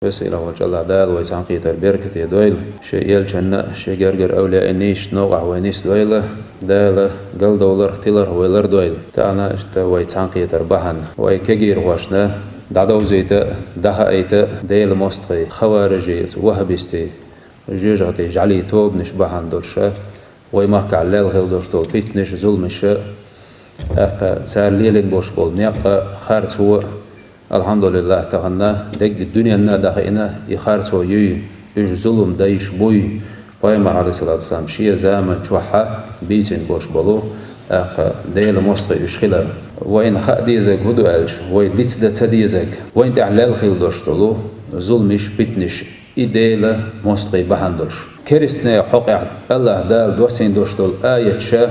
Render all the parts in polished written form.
بس إلى وجه الله دال ويسانقي تربيرك دويل شيء يلجنا شيء جرجر أولياء نيش نوع وينيس دويل دال قل دولار تيلر ويلر دويل تانا اشتا ويسانقي تربحن ويكجير واشنا دعو زيتا ده ايتا ديل مستقي خوارجي وهبستي جيجاتي جعلي توب نشبحن درشا ويمحك على الغيل درشتول بيتنش ظلمش أقا سار ليلين بوش بول نيقا خارج هو الحمد لله تغنى دق الدنيا نادخينا يخارجوا يي إيش ظلم دايش بوي بايمر عليه الصلاة والسلام شيء زمن شوحة بيتين بوش بلو أق ديل مستقي يشخلر وين خا ديزك هدو ألش وين ديتس دا تديزك وين تعلل خيل درشتلو ظلمش بيتنش إديل مستقي بحندرش كرسنا حقع الله دال دوسين درشتل آية شا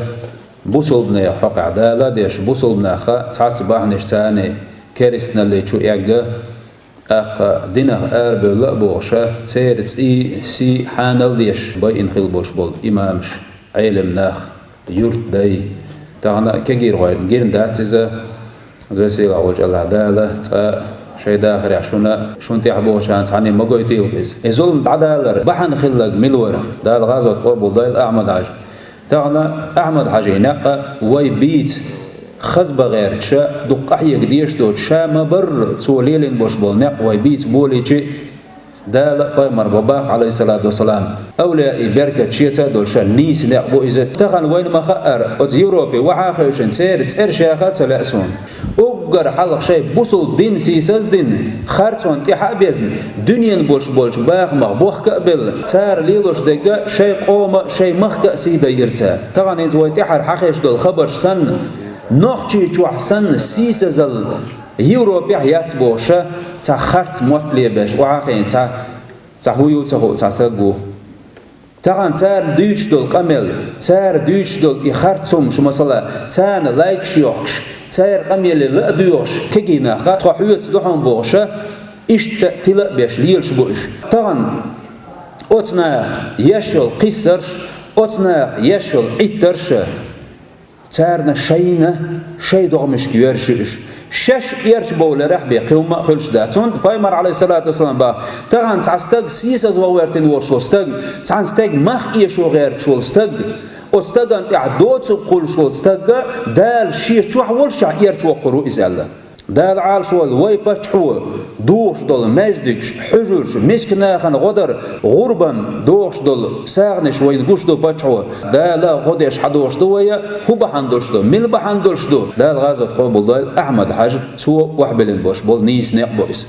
بوصلنا حقع دال ديش بوصلنا خا تعت بحنش ثاني كرسنا اللي شو يعجى أق دينه أرب لا بوشة سيرت سي حانل ديش باي إنخيل بوش بول إمامش علم ناخ يورت داي تانا كجير غير جيرن داتزا زوسيل عوج الله دالة شيء داخل عشونا شون تحبوا شان عني ما قوي تيلقيس الظلم تعدالر بحن خلق ملورة دال غازة قبول دال أحمد حاج تانا أحمد حاج ناقة وي بيت خزب غير شا دقحية قديش دوت شا ما بر توليلين بوش بول نقوى بيت بولي شي دال بايمر باباخ عليه الصلاة والسلام أولياء بركة شيسا دول شا نيس نقبو إذا تغن وين ما خأر أتز يوروبي وحاخيشن سير شاخات سلأسون أقر حلق شيء بوصل دين سيساز دين خارتون تيحا بيزن دنيا بولش باخ مغبوخ كقبل سار ليلوش دقا شيء قوم شيء مخ سيدا يرتا تغن إذا ويتحر حاخيش دول خبر سن نوخشي توحسن سيسازل يوروبيا ياتبوشا تا خرت موتلي باش وعاخين تا هويو تا ساقو تاغان تار دوش دول قمل تار دوش دول يخرتهم شو مثلا تان لايك شيوخش تار قمل لا دوش كجينا خا تخويت دوحون بوشا اشت تلا باش ليلش بوش تاغان اوتناخ يشل قيسرش اوتناخ يشل عيترش تارنا شيء دغمش كيرشش شش يرش بولا رحبي قوم ما خلش داتون بايمر عليه الصلاة والسلام با تغان تعستق سيساز وورتين ورشوستق تعستق مخ يشو غير شولستق استغان تعدوت قول شولستق دال شي شو حولش يرش وقرو إزالة دال عال شول ويبا تحول دوش دول مجدكش حجرش مسكناخن غدر غربا دوش دول ساغنش ويدقوش دو باتحول دال غدش حدوش دويا هو بحندوش دو مل بحندوش دو دال غازت قبول دال أحمد حاج سو وحبلين بوش بول نيس نيق بويس